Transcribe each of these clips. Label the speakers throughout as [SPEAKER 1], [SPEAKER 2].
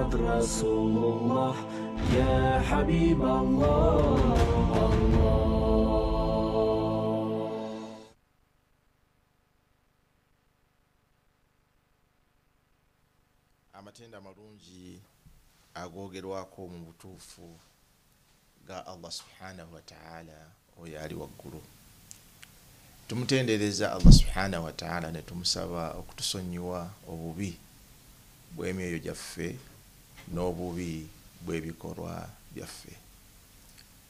[SPEAKER 1] محمد رسول الله يا حبيب الله
[SPEAKER 2] amatenda malungi agogerwako mu butuufu ga Allah subhanahu wa ta'ala oyo ali waggulu. Tumutendereza Allah subhanahu wa ta'ala ne tumusaba okutusonyiwa obubi bw'emyoyo gyaffe n'obubi bw'ebikolwa byaffe.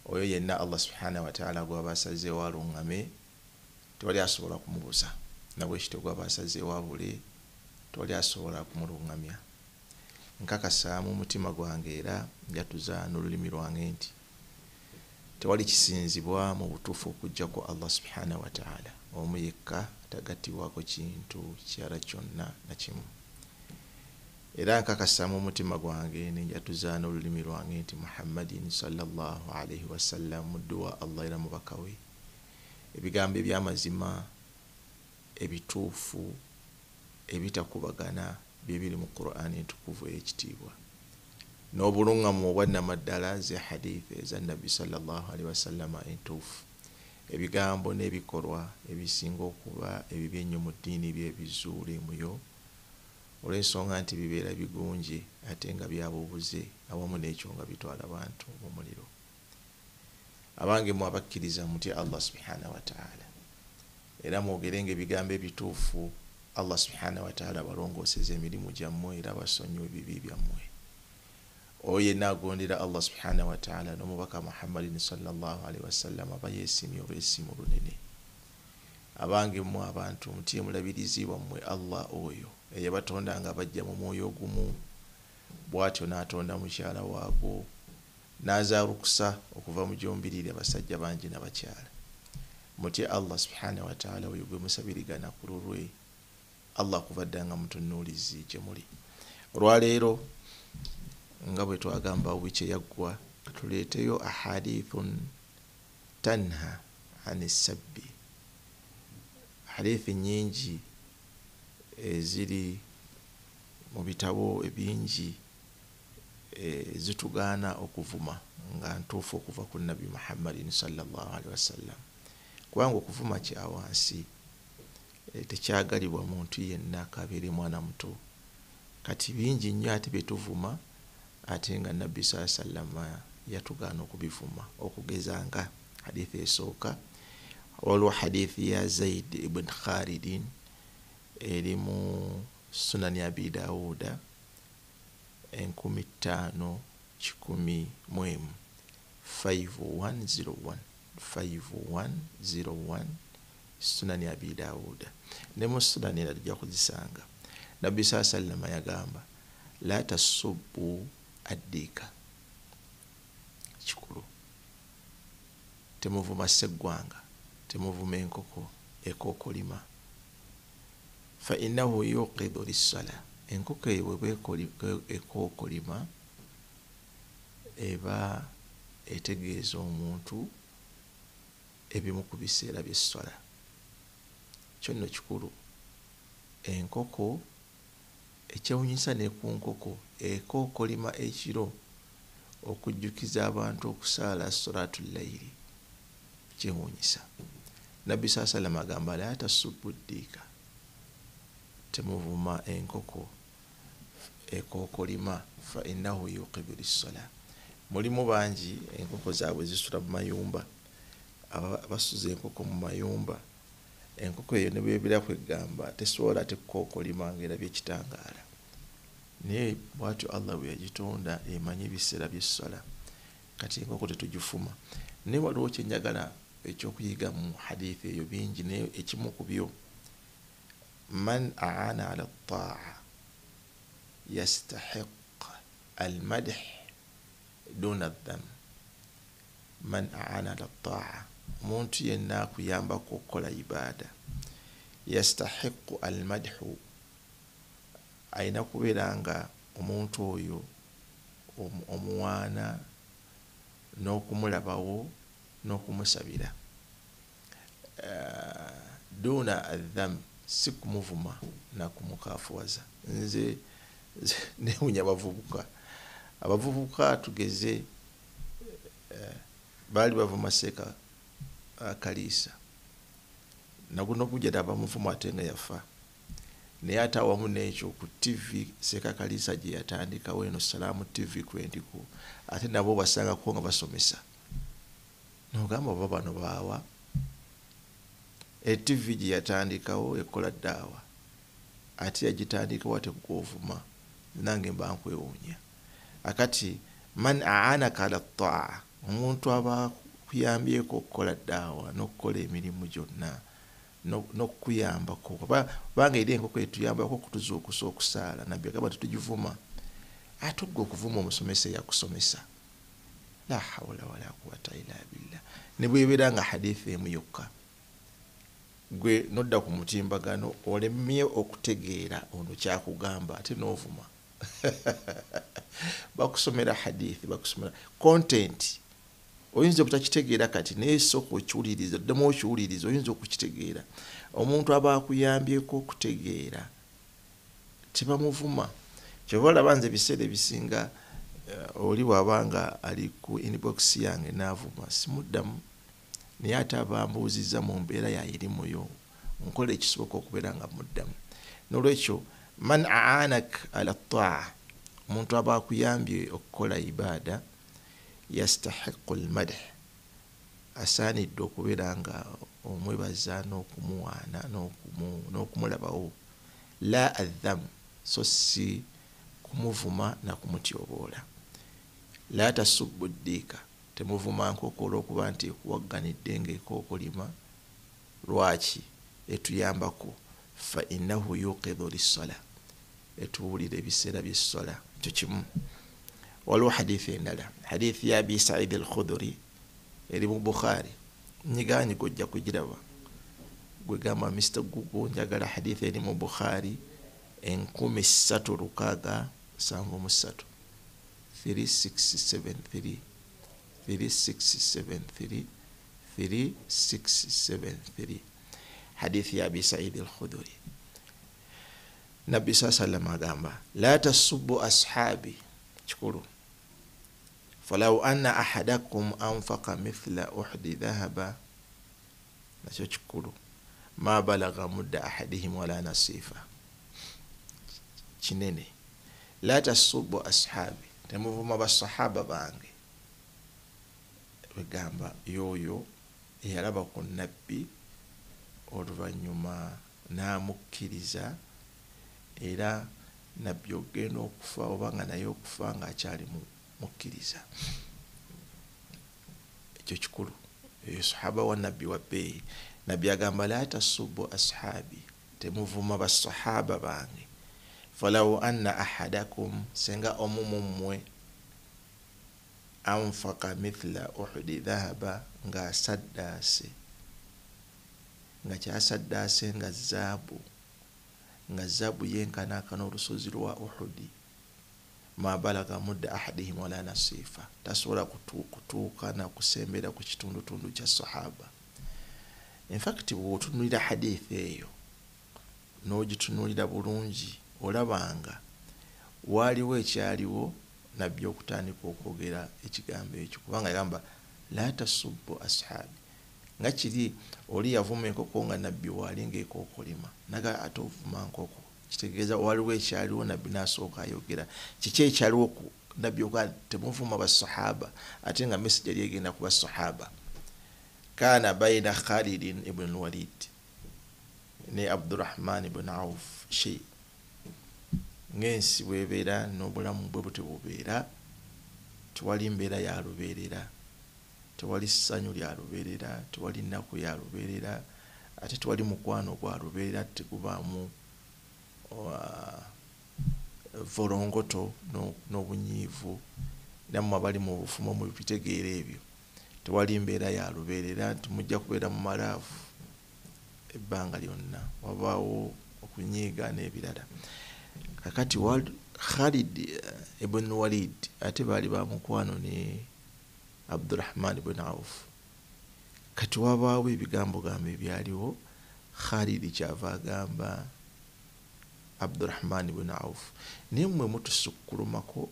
[SPEAKER 2] Oyo yenna Allah subhanahu wa ta'ala gwaba asazeewo aluŋŋame tewali asobola kumubuza, nabwe ekitego gwaba asazeewo abule tewali asobola kumuluŋŋamya. Nkakasa mu mutima gwange era njatuza n'olulimi lwange nti tewali kisinzibwa mu butuufu okuggyako Allah subhanahu wa ta'ala, omu yekka tagattibwako kintu kirala kyonna na kimu. Era nkakasa mu mutima gwange nenjatuza n'olulimi lwange nti Muhammadin sallallahu alaihi wasallam muddu wa Allah era mubaka we, ebigambo eby'amazima ebituufu ebitakubagana bibiri mu Qur'an entukuvu ey'ekitiibwa n'obuluŋŋamu obwannamaddala ze hadithi eza Nabbi sallallahu alaihi wasallam entuufu, ebigambo n'ebikolwa ebisinga okuba ebibi ennyo mu ddiini by'ebizuule muyo olw'ensonga nti bibeera bigunje ate nga byabubuze awamu n'ekyo nga bitwala abantu mu muliro. Abange mu abakkiriza mutya Allah subhanahu wa ta'ala era mwogerenga ebigambo ebituufu Allah subhanahu wa ta'ala balongooseza emirimu gyammwe era basonyiwe ebibi byammwe. Oyo yenna agondera Allah subhanahu wa ta'ala n'omubaka Muhammadin sallallahu alaihi wasallam aba yeesimye olw'essimu lunene. Abange mmwe abantu mutye mulabirizi wammwe Allah oyo eyabatonda nga bajja mu mwoyo gumu, bw'atyo n'atonda mukyala waagwo n'azaalukusa okuva mu gyombiriri abasajja bangi n'abakyala. Mutye Allah subhanahu wa ta'ala oyo gwe musabirigana ku lulwe Allah kubadde nga mutunuulizi gye muli. Olwaleero nga bwe twagamba wiki eyaggwa tuleeteyo ahadithun tanha ani sabbi, hadithi nyingi eziri mu bitabo ebingi zitugaana okuvuma nga ntuufu okuva ku Nabbi Muhammadin sallallahu alaihi wasallam, kubanga okuvuma kya wansi tekyagalibwa muntu yenna kabeere mwana muto. Kati bingi nnyo ate betuvuma ate nga Nabbi sallallahu alaihi wasallam yatugaana okubivuma, okugeza nga hadithi esooka waliwo hadithi ya Zaid ibn Khalidin eri mu Sunani Abi Dawuda 5101 Sunani Abi Dawuda ne mu Sunani tujja kuzisanga. Nabbi sallallahu alaihi wasallam yagamba la tasubbu addika, kikulu temuvuma seggwanga, temuvuma enkoko ekookolima, fa innahu yuqidu lis-sala, enkoko eyo ekookolima eba etegeeza omuntu ebimu ku biseera by'essola. Kyo nno kikulu. Enkoko ekyewunyisa ne ku nkoko ekookolima ekiro okujjukiza abantu okusaala salatul layli kyewunyisa. Nabbi sallallahu alaihi wasallam agamba la tasubbu ddiika, temuvuma enkoko ekookolima fa innahu yuqidu lis-sala. Mulimu bangi enkoko zaabwe zisula mu mayumba, basuza enkoko mu mayumba. Enkoko eyo ne bwebira kwegamba tesobola tekookolima ng'erabye ekitangaala, naye bw'atyo Allah bwe yagitonda emanyi ebiseera by'essola. Kati enkoko tetugifuma. Naye waliwo kye njagala ekyokuyiga mu hadithi eyo bingi, naye ekimu ku byo man aana ala taa yastahiq almadh duna dham. Man aana ala taa, omuntu yenna akuyambako okukola ibaada, yastahiqu almadhu, ayina kubeera nga omuntu oyo omuwaana n'okumulabawo n'okumusabira. Duna adham, si kumuvuma na kumukaafuwaza. Nze newunya bavubuka abavubuka tugeze bali bavuma Seeka Kaliisa naguno gujja bamuvuma ate nga yafa naye ate awamu n'ekyo ku TV Seeka Kaliisa gye yatandikawo eno Salaamu TV 20 ate nabo basangako nga basomesa nogamba baba bano baawa TV gye yatandikawo ekola ddaawa ate yagitandikawo ate gw'ovuma nange mba nkwewuunya akati man aanaka ala taa omuntu aba kuyambyeko okukola ddaawa n'okukola emirimu gyonna n'okuyambako kubanga eri enkoko etuyambako okutuzuukusa okusaala nabbi agamba tetugivuma ate gwe okuvuma omusomesa eyakusomesa la hawla wala quwata illa billah ne bwebeera nga hadithi emu yokka gwe nodda ku mutimbagano olemye okutegeera ono kyakugamba ate n'ovuma bakusomera hadithi bakusomera content oyinza okutakitegeera kati naye sooka okiwuliriza ddemu okiwuliriza oyinza okukitegeera omuntu aba akuyambyeko okutegeera tebamuvuma kyova olaba nze ebiseera ebisinga oli wabanga ali ku inbox yange n'avuma simuddamu naye ate abambuuziza mu mbeera yairimuyo nkola ekisoboka okubeera nga muddamu n'olwekyo man aanak ala taa omuntu aba akuyambye okukola ibaada yastahiqu almadh asaanidde okubeera nga omwebaza n'okumuwaana n'okumulabawo la adham so si kumuvuma na kumutyoboola la tasubbu ddiika temuvuma nkoko olw'okuba nti ekuwagganidde ng'ekooko lima lwaki etuyambako fa innahu yuqidhu lissola etuwulira ebiseera by'essola ekyo kimu waliwo hadithi endala hadithi ya Abi Sa'id al-Khudri eri mu Bukhari nyiganyi gojja kugiraba gwe gamba Mr. Google njagala hadithi eri mu Bukhari 1373 3673 3673 hadithi ya Abi Sa'id al-Khudri Nabi sallam agamba la tasubbu ashabi kikulu falau anna ahadakum anfaqa mithla uhdi dhahaba nakyo kikulu ma balagha mudda ahadihim wala nasifa kinene la tasubbu ashabi temuvuma basahaba bange begamba yoyo eyalaba ku nabbi oluvannyuma n'amukkiriza era nabbi ogenda okufa obanga naye okufa ng'akyali mukkiriza ekyo kikulu eyo sahaba wa nabbi wa bbeeyi nabbi agamba la tasubbu ashabi temuvuma basahaba bange falau anna ahadakum senga omumummwe anfaqa mithla uhdi dhahaba nga saddase nga kyasaddaase nga zaabu yenkanaakana olusozi lwa Uhudi ma balaga mudda ahadihim wala nasifa tasobola kutuuka na kusembera ku kitundutundu kya sahaba. In fact bw'otunuulira hadithi eyo n'ogitunuulira bulungi olabanga waaliwo ekyaliwo nabbi okutandika okwogera ekigambo ekyo kubanga yagamba la tasubbu ashabi nga kiri oli yavuma enkoko nga nabbi waali ng'ekookolima naga ate ovuma nkoko kitegeeza waliwo ekyaliwo nabbi n'asooka ayogera kiki ekyaliwo ku nabbi oga temuvuma basahaba ate nga message yali egenda ku basahaba. Kana baina Khalid ibn Walid ne Abdurrahman ibn Auf shay ngensi bwebeera n'obulamu bwe butebubeera tewali mbeera ya lubeerera tewali ssanyu lya lubeerera tewali nnaku ya lubeerera ate tewali mukwano gwa lubeerera tekubaamu vorongoto n'obunyiivu nammwe abali mu bufumo mu bitegeera ebyo tewali mbeera ya lubeerera timujja kubeera mu malaavu ebbanga lyonna wabaawo okunyiiga n'ebirala. Kakati Khalid ibn Walid ate baali ba mukwano ne Abdurrahman ibn Auf. Kati wabaawo ebigambo gambe byaliwo Khalid kyava agamba Abdurrahman ibn Auf naye mmwe mutusukkulumako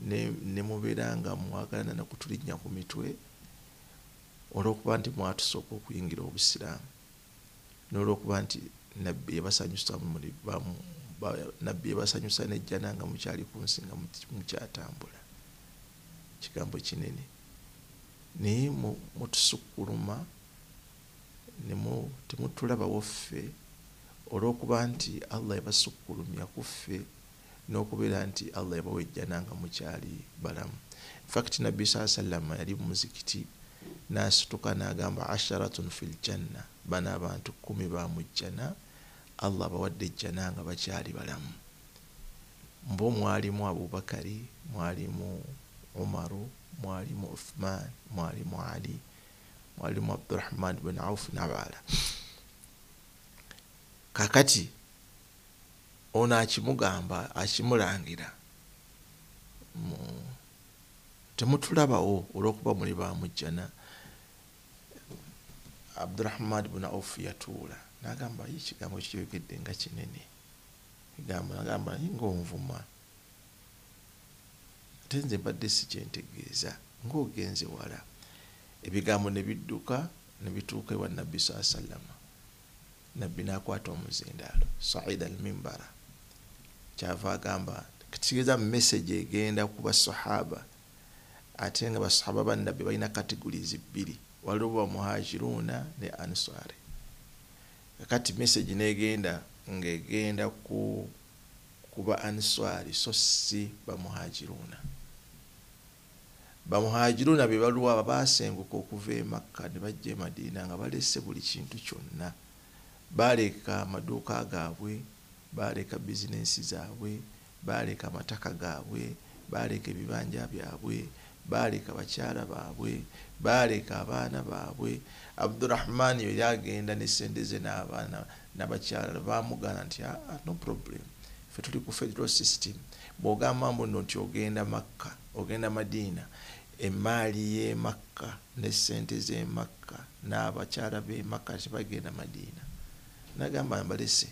[SPEAKER 2] ne mubeera nga mwagalana nakutulinnya ku mitwe olw'okuba nti mwatusooka okuyingira obusiraamu n'olw'okuba nti nabbi yabasanyusa nejjana nga mukyali ku nsi nga mukyatambula. Kigambo kinene naye mutusukkuluma temutulabawo ffe olw'okuba nti Allah yabasukkulumya ku ffe n'okubeera nti Allah yabawa ejjana nga mukyali balamu. Fact nabbi sallama yali mu muzikiti n'asituka n'agamba 10 fil janna, bano abantu 10 ba mu jjana Allah abawadde ejjana nga bakyali balamu. Mbo mwalimu Abubakari, mwalimu Umaru, mwalimu Uthman, mwalimu Ali, mwalimu Abdurrahman bin Auf n'abalala. Kakati ono akimugamba akimulangira temutulabawo olw'okuba muli ba mujjana. Abdurrahman bin Auf yatuula n'agamba ekigambo kiyogedde nga kinene, n'agamba ng'onvuma ate nze mbadde si kyentegeeza ng'ogenze wala. Ebigambo ne bidduka ne bituuka ewa nabbi sallama. Nabbi n'akwata omuzindaalo Saida al-Mimbara, kyava agamba kitegeeza message egenda ku basahaba, ate nga basahaba ba nabbi balina categories 2, waliwo muhajiruna ne ansari. Kati message negenda ng'egenda kuba ansari so si ba muhajiruna. Bamuhajiruna be baluwa basenguka okuva e Makka ne bajja e Madina nga balese buli kintu kyonna. Baleka amaduuka gaabwe, baleka bizinensi zaabwe, baleka amataka gaabwe, baleka ebibanja byabwe, baleka bakyala baabwe, baleka abaana baabwe. Abdurrahman yo yagenda ne sente ze n'abaana n'abakyala bamugana nti no problem, ffe tuli ku federal system. Bw'ogamba mbu nno nti ogenda Makka, ogenda Madina, emaali y'e Makka ne sente z'e Makka n'abakyala b'e Makka tebagenda Madina. N'agamba mbalese,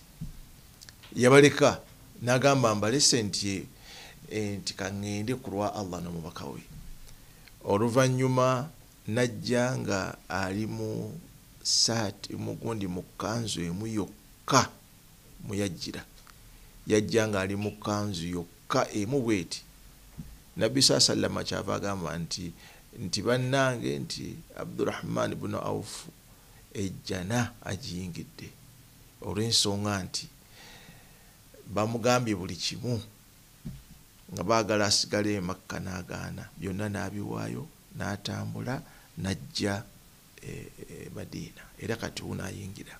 [SPEAKER 2] yabaleka n'agamba mbalese nti kaŋŋende ku lwa Allah n'omubaka we. Oluvannyuma najja nga ali mu saati mugundi mu kanzu emu yokka muyajjira, yajja nga ali mu kanzu yokka emu bweti. Nabbi sallama kyava agamba nti bannange nti Abdurrahman ibn Auf ejjana agiyingidde olw'ensonga nti bamugambye buli kimu nga baagala asigale e Makka n'agaana, byonna n'abiwaayo n'atambula n'ajja Madina, era kati wuno ayingira.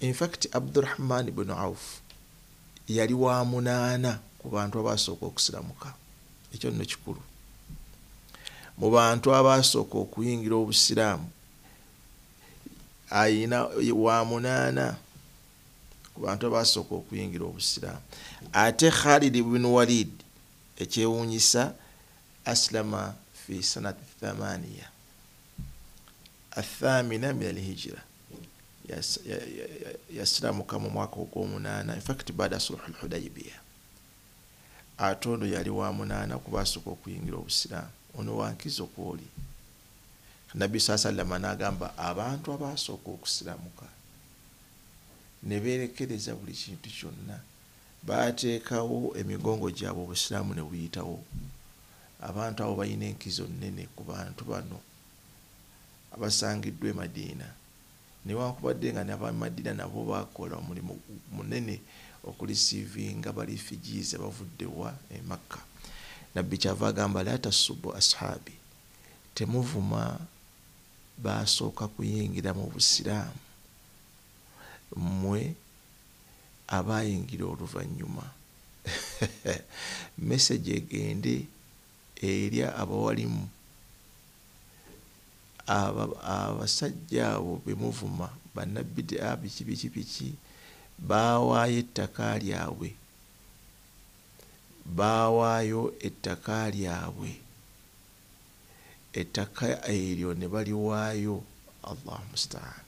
[SPEAKER 2] In fact Abdurrahman ibn Auf yali wa 8 ku bantu abasooka okusiramuka. Ekyo nno kikulu. Mu bantu abasooka okuyingira obusiraamu ayina wa 8 ku bantu abasooka okuyingira obusiraamu. Ate Khalid ibn Walid ekyewuunyisa aslama fi sanat 8 athamina min al-hijra, yasiramuka mu mwaka ogw'omunaana, in fact baada sulh al-Hudaybiyah. Ate ono yali wa 8 ku basooka okuyingira obusiraamu. Ono wankizo kwoli. Nabbi sallama n'agamba abantu abasooka okusiramuka ne beerekereza buli kintu kyonna, baateekawo emigongo gyabwe obusiraamu ne buyitawo. Abantu abo balina enkizo nnene ku bantu bano abasangiddwa e Madina, newankubadde nga n'Abamadiina nabo bakola omulimu munene okulisiivinga balifijiiza bavudde wa e Makka. Nabbi kyava agamba la tasubbu ashabi, temuvuma basooka kuyingira mu busiraamu mmwe abayingira oluvannyuma. Message egende eri abawalimu abasajja abo bemuvuma bannabbi biki baawaayo ettaka lyabwe, baawaayo ettaka lyabwe, ettaka eryo ne baliwaayo. Allah musta'an.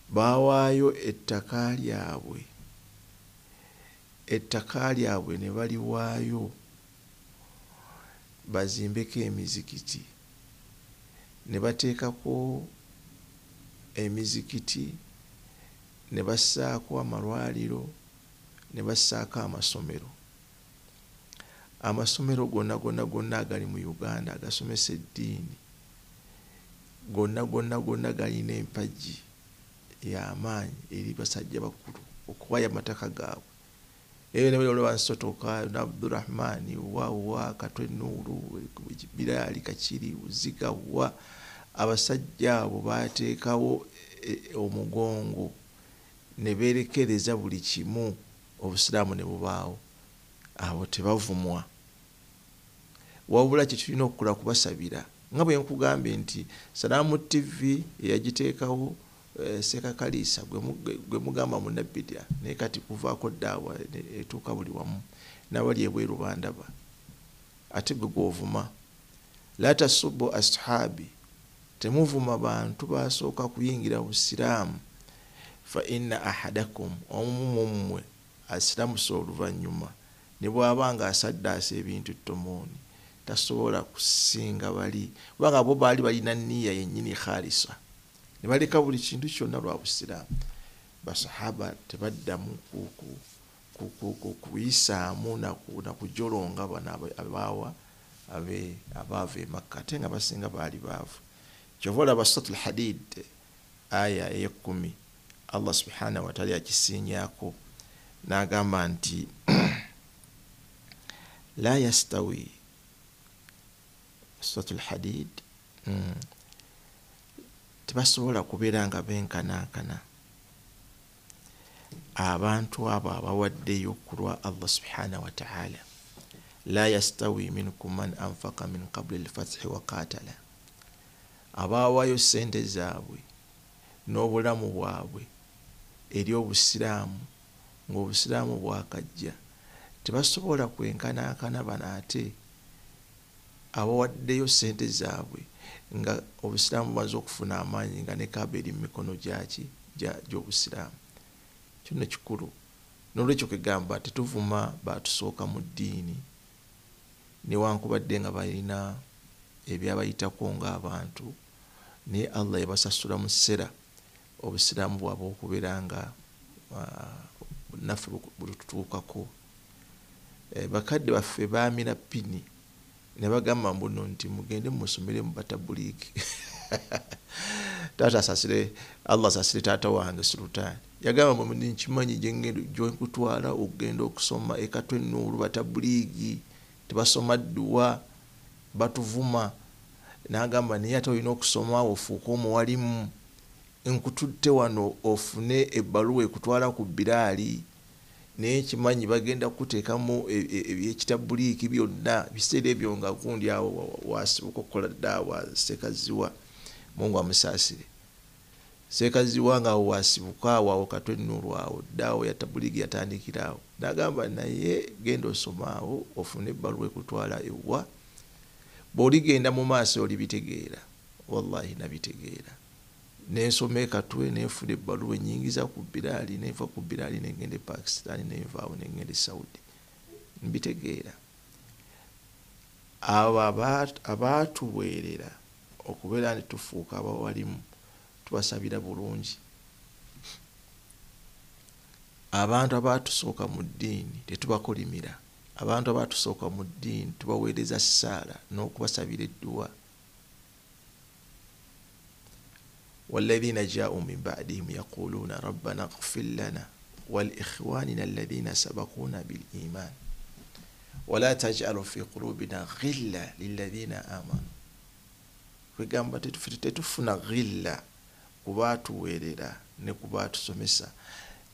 [SPEAKER 2] Baawaayo ettaka lyabwe ne baliwaayo bazimbeko emizikiti ne bateekako emizikiti ne bassaako amalwaliro ne bassaako amasomero gonna agali mu Uganda agasomesa eddiini gonna galina empagi y'amaanyi eri basajja bakulu okuwaya amataka gaabwe. Eyo ne bali bansotoka na Abdurrahmani wa Katwe Nuuru Bilali Kachiri Uziga wa abasajja abo bateekawo omugongo ne berekereza buli kimu obusiraamu ne bubaawo. Abo tebavumwa wabula kye tulina okukola kubasabira nga bwe nkugambye nti Salaamu TV yagiteekawo Seka Kalisa gwe mugamba munabbidia naye kati kuvaako daawa etuuka buli wamu n'abali ebweru bandaba ate gwe gw'ovuma. La tasubbu ashabi, temuvuma bantu basooka kuyingira Busiraamu. Fa inna ahadakum, omumwe asiramusa oluvannyuma ne bw'abanga asaddaasa ebintu ttomooni tasobola kusinga bali kubanga bo baali balina nniya yennyini khalisa ne baleka buli kintu kyonna lwa Busiraamu. Basahaba tebaddamu kuyisaamu na kujolonga bano abaawa abaava e Makka ate nga basinga baali baavu. Kyova olaba Suratul Hadid aya ey'ekumi Allah subhanahu wa ta'ala yakisiinyaako n'agamba nti la yastawi Suratul Hadid tebasobola kubeera nga benkanankana abantu abo abawaddeyo ku lwa Allah subhanahu wa ta'ala. La yastawi minkum man anfaqa min qabli al-fathi wa qatala, abawaayo sente zaabwe n'obulamu bwabwe eri Obusiraamu ng'Obusiraamu bwakajja tebasobola kwenkanankana bano ate abawaddeyo sente zaabwe nga Obusiraamu bumaze okufuna amaanyi nga ne Kaaba eri mu mikono gy'Obusiraamu. Kino kikulu. N'olwekyo kegamba tetuvuma batusooka mu ddiini newankubadde nga balina ebyabayitako ng'abantu naye Allah yabasasula mu ssera Obusiraamu bwabwe okubeera nga naffe bulututuukako. Bakadde baffe baamira pini ne bagamba mbuno nti mugende musomere mu batabuliiki. Taata asasire Allah asasire taata wange Sultani yagamba mbu nkimanyi gy'enkutwala okugenda okusoma e Katwe Nuuru batabuliigi tebasoma dduwa batuvuma. N'agamba naye ate olina okusoma ofuuke omuwalimu, nkututte wano ofune ebbaluwa ekutwala ku Bilaali naye kimanyi bagenda kuteekamu ebyekitabuliiki byonna. Biseera ebyo nga gundi awo wasibuka okukola ddaawa Sekaziwa Mungu amusaasire. Sekaziwa nga wasibuka awo Katwe Nuuru awo ddaawa ya tabuliiki yatandikira awo. N'agamba naye genda osomaawo ofune ebbaluwa ekutwala ewa. Bw'oligenda mu maaso olibitegeera. Wallahi nabitegeera. Nensoma e Katwe nenfuna ebbaluwa ennyingiza ku Bilaali nenva ku Bilaali nengenda e Pakistan nenvaawo nengenda e Saudi. Mbitegeera. Abo abaatuweerera okubeera ne tufuuka abawalimu tubasabira bulungi. Abantu abaatusooka mu ddiini tetubakolimira. Abantu abaatusooka mu ddiini tubaweereza ssaala n'okubasabira edduwa. والذين جاءوا من بعدهم يقولون ربنا اغفر لنا ولإخواننا الذين سبقونا بالإيمان ولا تجعل في قلوبنا غلا للذين آمنوا. Kwegamba tetufuna ghilla kubaatuweerera ne kubaatusomesa.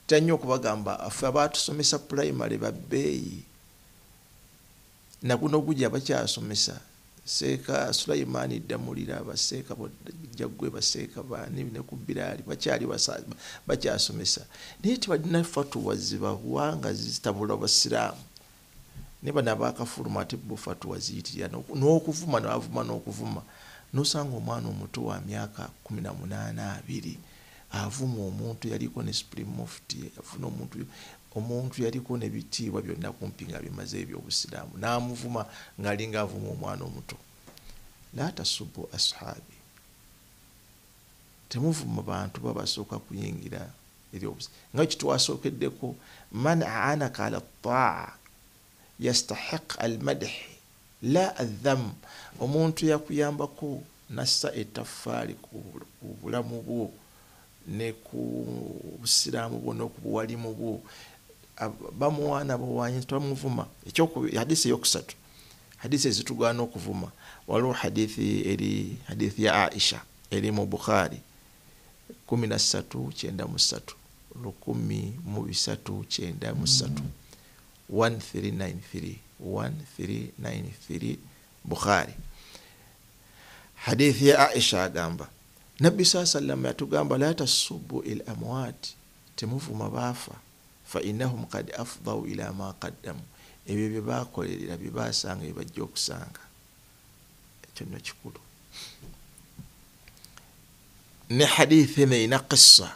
[SPEAKER 2] Tannyo okubagamba affe abaatusomesa primary babbeeyi na guno gujja bakyasomesa. Seeka Sulaimani Damulira baseeka Jaggwe baseeka baani ne ku Bilaali bakyali bakyasomesa naye tebalina fatuwa zibawa zitabula Basiraamu ne bano abaakafuluma ate bo fatuwa ziyitirira n'okuvuma n'avuma n'okuvuma. N'osanga omwana omuto wa myaka 18 avuma omuntu yaliko ne Supreme Mufti afuna omuntu omuntu yaliko nebitiibwa byonna kumpi nga bimaze ebyobusiraamu n'amuvuma ng'alinga avuma omwana omuto. La tasubbu ashaabi, temuvuma bantu babasooka kuyingira nga kitwasookeddeko. Man aanaka ala taa yastahiq almadh la adham, omuntu yakuyambako nassa ettaffaali ku bulamu bwo ne ku busiraamu bwo n'okubuwalimu bwo, bamuwaana bawanyi tamuvuma. Hadisi eyokusatu, hadisi ezitugaana okuvuma, waliwo hadithi ya Aisha eri mu Bukhari 1393 1393 Bukhari. Hadithi ya Aisha agamba Nabbi sallam yatugamba la tasubbu il amwat, temuvuma baafa, fa innahum qad afdau ila ma qaddamu, ebyo bye bakolerera bye basanga bye bajja okusanga. Ekyo nno kikulu. Ne hadithi ina qissa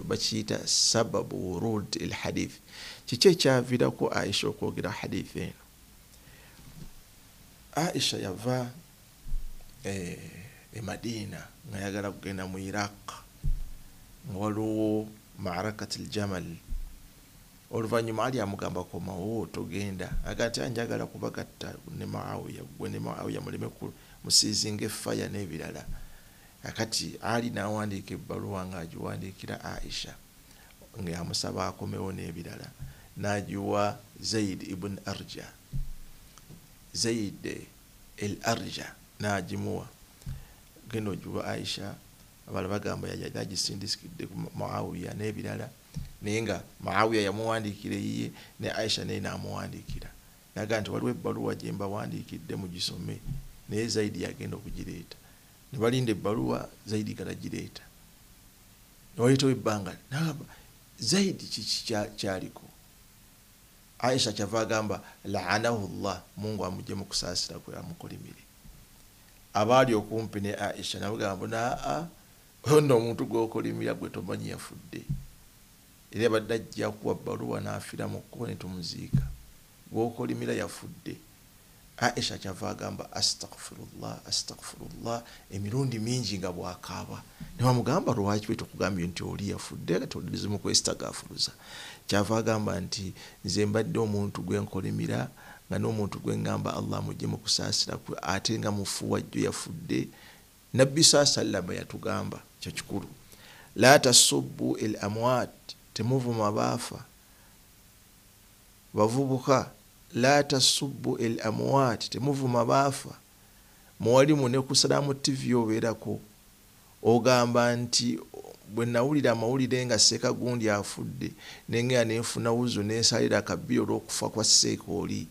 [SPEAKER 2] bakiyita sababu wurud il hadith, kiki ekyaviirako Aisha okwogera hadithi eno. Aisha yava Madina nga yagala kugenda mu Iraq, nga waliwo ma'arakat al-Jamal. Oluvannyuma ali amugamba komawo togenda, agati anjagala kubagatta ne Muawiya, gwe ne Muawiya muleme musiizinga effaya n'ebirala. Akati ali n'awandiika ebbaluwa ng'agiwandiikira Aisha nga yamusaba akomewo n'ebirala, n'agiwa Zaid ibn Arja, Zaid el-Arja n'agimuwa. Genda ogiwa Aisha, abala bagamba yagisindisikidde Muawiya n'ebirala, naye nga Muawiya yamuwandiikira iye ne Aisha naye n'amuwandiikira. Naga nti waliwo ebbaluwa gye mbawandiikidde mugisome, naye Zaidi yagenda okugireeta. Ne balinda ebbaluwa, Zaidi galagireeta. Ne wayitawo ebbanga, nagamba Zaidi kiki kyaliko? Aisha kyava agamba la'anahu Allah, Mungu amugye mu kusaasira kwe amukolimire. Abaali okumpi ne Aisha nabagamba naa ono omuntu gw'okolimira gwe tomanyi yafudde. Era badde ajja kuwa bbaluwa n'afiira mu kkubo ne tumuziika. Gw'okolimira yafudde. Aisha kyava agamba astaghfirullah emirundi mingi nga bwakaaba. Ne bamugamba lwaki bwe tukugambye nti oli yafudde nga tolirize mu kwesitagaafuruza. Kyava agamba nti nze mbadde omuntu gwe nkolimira nga n'omuntu gwe ngamba Allah mujje mu kusaasira kwe ate nga mufu wajjo yafudde. Nabbi sallallahu yatugamba kyo kikulu. La tasubbu el amwat, temuvuma baafa. Bavubuka, la tasubbu el amwat, temuvuma baafa. Muwalimu ne ku Salamu TV obeerako ogamba nti bwe nawulira amawulire nga Ssekagundi afudde nenga nenfuna wuzu nesalira akabbiro olw'okufa kwa Ssekooli.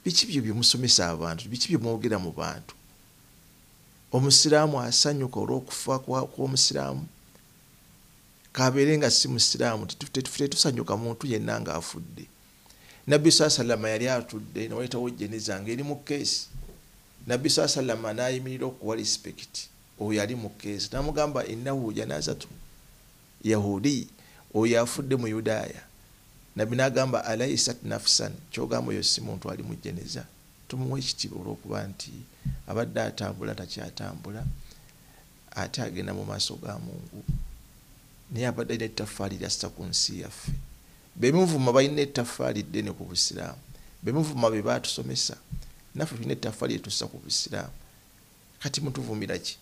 [SPEAKER 2] Biki byo byemusomesa abantu, biki bye mwogera mu bantu? Omusiraamu asanyuka olw'okufa kw'omusiraamu, kabeere nga si musiraamu tetusanyuka muntu yenna nga afudde. Nabbi sallallahu yali atudde nawayitawo jeneza ng'eri mu keesi. Nabbi sallallahu n'ayimirira okuwa respect oyo yali mu keesi, n'amugamba innahu janazatu yahudi, oyo afudde mu Yudaaya. Nabbi n'agamba alaysat nafsan, kyogamba oyo si muntu ali mu jeneza. Tumuwa ekitiibwa olw'okuba nti abadde atambula takyatambula, ate agenda mu maaso ga Mungu. Naye abadde alina ettaffaali lyassa ku nsi yaffe. Bemuvuma balina ettaffaali ddene ku Busiraamu, bemuvuma be baatusomesa, naffe tulina ettaffaali lyetussa ku Busiraamu. Kati mutuvumira ki?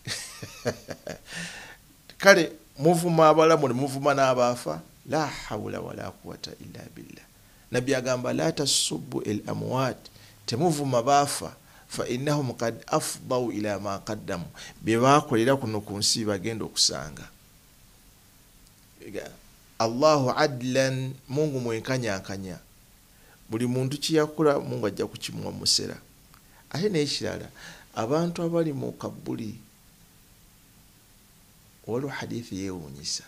[SPEAKER 2] Kale muvuma abalamu ne muvuma n'abaafa, la hawla wala quwwata illa billah. Nabbi agamba la tasubbu el amwat, temuvuma baafa, fa innahum qad afdau ila ma qaddamu, bye baakolera kuno ku nsi bagenda okusanga. Allahu adlan, Mungu mwenkanyankanya. Buli muntu kiyakola Mungu ajja kukimuwa musera. Ate n'ekirala, abantu abali mu kabuli, waliwo hadithi yeewuunyisa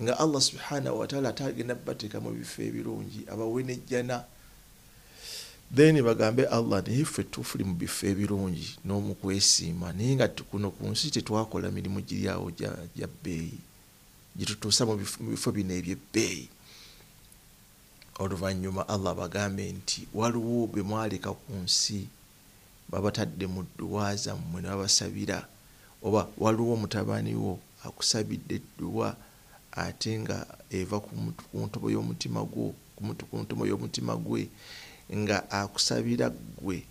[SPEAKER 2] nga Allah subhanahu wa ta'ala atagenda bateeka mu bifo ebirungi abawenejjana, then bagambe Allah naye ffe tufuli mu bifo ebirungi n'omu kwesiima, naye nga kuno ku nsi tetwakola mirimu giryawo gya bbeeyi gitutuusa mu bifo bino eby'ebbeeyi. oluvannyuma Allah bagambe nti waliwo be mwaleka ku nsi babatadde mu dduwa zammwe ne babasabira, oba waliwo mutabani wo akusabidde edduwa ate nga eva ku ntobo y'omutima gwo, ku ntobo y'omutima gwe, nga akusabira gwe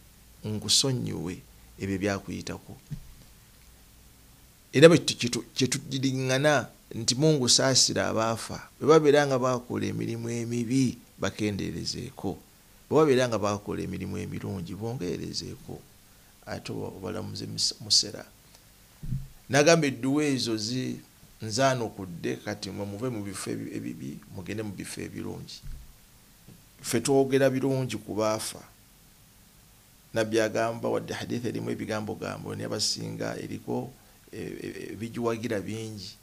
[SPEAKER 2] nkusonyiwe ebyo byakuyitako. Era kyetugiriŋŋana nti Mungu saasira abaafa, bwe babeera nga bakola emirimu emibi bakendeerezeeko, bwe babeera nga bakola emirimu emirungi bongeerezeeko, ate obalamuze musera. Nagamba edduwa ezo nzaanukudde, kati mwe muve mu bifo ebibi mugende mu bifo ebirungi. Ffe twogera birungi ku baafa. Nabbi agamba wadde hadithi erimu ebigambo naye abasinga eriko ebijuwagira bingi.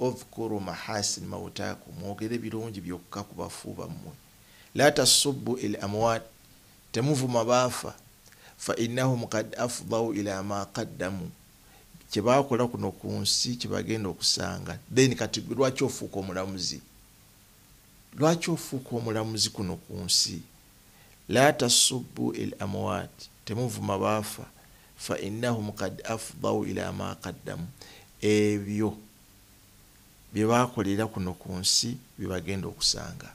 [SPEAKER 2] Odhkuru mahasin mautakum, mwogere birungi byokka ku bafu bammwe. La tasubbu il amwat, temuvuma baafa. Fa innahum qad afdau ila ma qaddamu, kyebakola kuno ku nsi kyebagenda okusanga. Then kati lwaki ofuuka omulamuzi? Lwaki ofuuka omulamuzi kuno ku nsi? La tasubbu il amwat, temuvuma baafa. Fa innahum qad afdau ila ma qaddamu, ebyo bye bakolera kuno ku nsi bibagenda okusanga.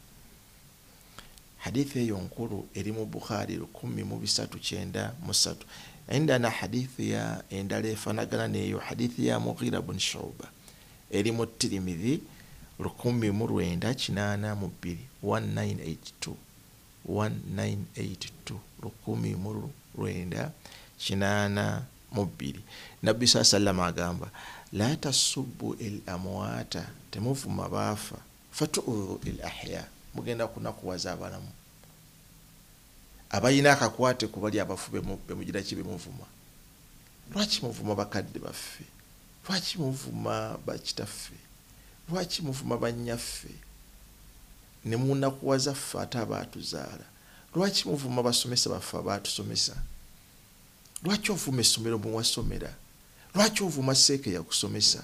[SPEAKER 2] Hadithi eyo nkulu eri mu Bukhari 1093. Indana hadithi ya endala efanagana neyo, hadithi ya Mughira bin Shu'ba eri mu Tirmidhi 1982, 1982 1982. Nabbi sallallahu agamba la tasubbu il amwata, temuvuma baafa. Fatu'udhu il ahya, mugenda kunakuwaza abalamu. Abayina akakwate ku bali abafu bemugira ki bemuvuma. Lwaki muvuma bakadde baffe? Lwaki muvuma bakitaffe? Lwaki muvuma bannyaffe? Ne munakuwaza ffe ate abaatuzaala. Lwaki muvuma basomesa baffe abaatusomesa? Lwaki ovuma essomero mwe wasomera? Lwaki ovuma seeke yakusomesa?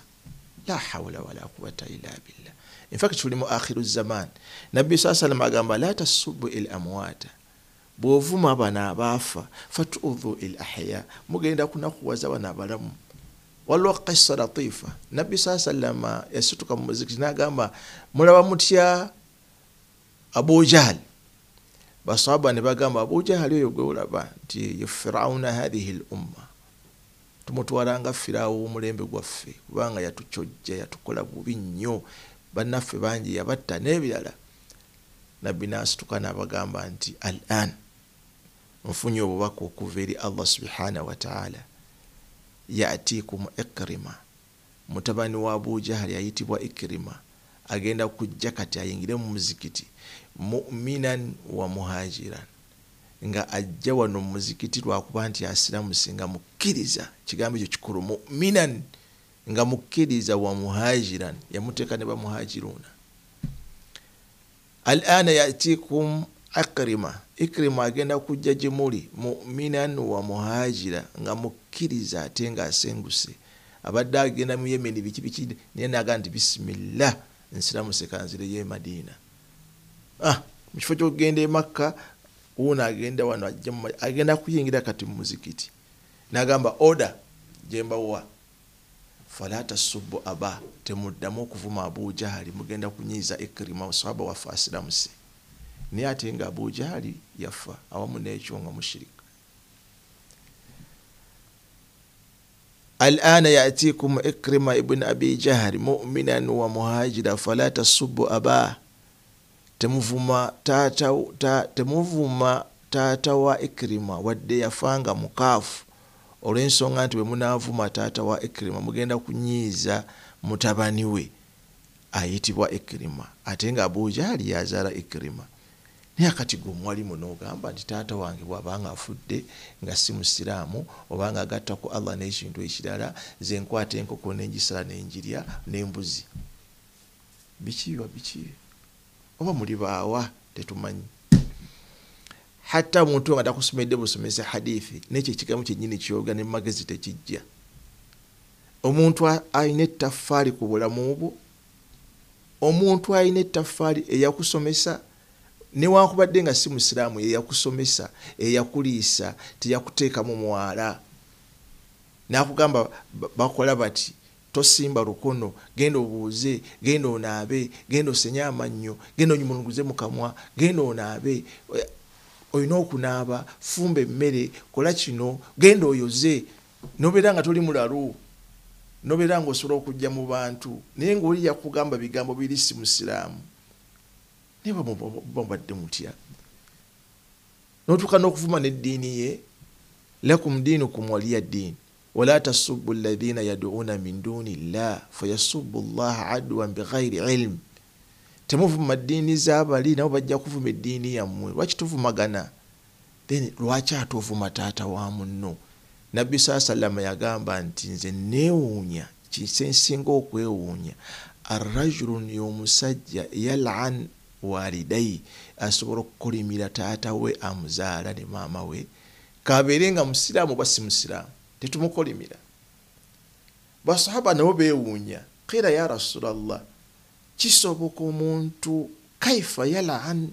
[SPEAKER 2] La hawla wala quwwata illa billah. In fact tuli mu akhiru zaman. Nabbi sallallahu alayhi agamba la tasubbu il amwata, bw'ovuma abana abaafa fatu'udhu il ahya, mugenda kunakuwaza abana abalamu. Waliwo qissa latifa. Nabbi sallallahu alayhi yasituka mu muzikiti n'agamba mulaba mutya Abu Jahl? Basahaba ne bagamba Abu Jahl oyo gwe olaba nti ye Firauna hadhihi al umma, tumutwalanga Firawo omulembe gwaffe kubanga yatucojja, yatukola bubi nnyo, bannaffe bangi yabatta n'ebirala. Nabbi n'asituka n'abagamba nti al-an nfunye obubaka okuva eri Allah subhanahu wa ta'ala, ya'tikum Ikrima, mutabani wa Abu Jahl ayitibwa Ikrima, agenda kujja kati ayingire mu muzikiti, mu'minan wa muhajiran, nga ajja wano mu muzikiti lwakuba nti asiramuse nga mukkiriza. Kigambo ekyo kikulu, mu'minan nga mukkiriza, wa muhajiran yamuteeka ne bamuhajiruna. Al-ana ya'tikum Ikrima agenda kujja gye muli, mu'minan wa muhajira, nga mukkiriza ate nga asenguse. Abadde agenda mu Yemen biki naye n'agamba nti bismillah nsiramuse kanzireyo e Madina. Mu kifo ky'okugenda e Makka, uno agenda wano agenda kuyingira kati mu muzikiti n'agamba oda gyembawa. Fala tasubbu aba, temuddamu okuvuma Abu Jahali, mugenda kunyiiza Ikrima sahaba waffe asiramuse. Naye ate nga Abu Jahali yafa awamu n'ekyo nga mushirika. Al-ana ya'tikum Ikrima ibn Abi Jahl mu'minan wa muhajira fala tasubbu aba, temuvuma taata wa Ikrima wadde yafanga mukaafu. Olw'ensonga nti bwe munaavuma taata wa Ikrima mugenda kunyiiza mutabani we ayitibwa Ikrima, ate nga Abu Jahali yazaala Ikrima. Naye akati gwe mwalimu n'ogamba nti taata wange bw'abanga afudde nga si musiraamu oba nga agatta ku Allah n'ekintu ekirala, ze nkwata enkoko n'engisala n'enjirya n'embuzi. Biki oba muli baawa tetumanyi. Hatta omuntu nga takusomedde busomesa hadithi n'ekyo ekigambo kyennyini kyoga ne magezi tekijja. Omuntu alina ettaffaali ku bulamu bwo, omuntu alina ettaffaali eyakusomesa newankubadde nga si musiraamu eyakusomesa eyakuliisa teyakuteeka mu mwala nakugamba bakola bati tosimba lukono genda obuuze genda onaabe genda osenye amannyo genda onyumuluguze mu kamwa genda onaabe olina okunaaba fumba emmere kola kino genda oyoze nobeera nga toli mulalu nobeera nga osobola okujja mu bantu naye ngaoli yakugamba bigambo biri si musiraamu naye bamubadde mutya notuuka n'okuvuma n'eddiini ye lakum diinukum waliya ddiini wala tasubbu alladhina yad'una min duni llah fayasubbu llaha adwan bighayri ilm temuvuma ddiini z'abali nabo bajja kuvuma eddiini yammwe lwaki tuvumagana then lwaki ate ovuma taata wa munno nabbi salama yagamba nti nze neewuunya kisensinga okwewuunya arrajulun y'omusajja yal'an walidayi asobola okukolimira taata we amuzaala ne maama we kabeere nga musiraamu oba si musiraamu tetumukolimira basahaba nabo beewuunya qila ya rasulallah kisoboka omuntu kaifa yal'an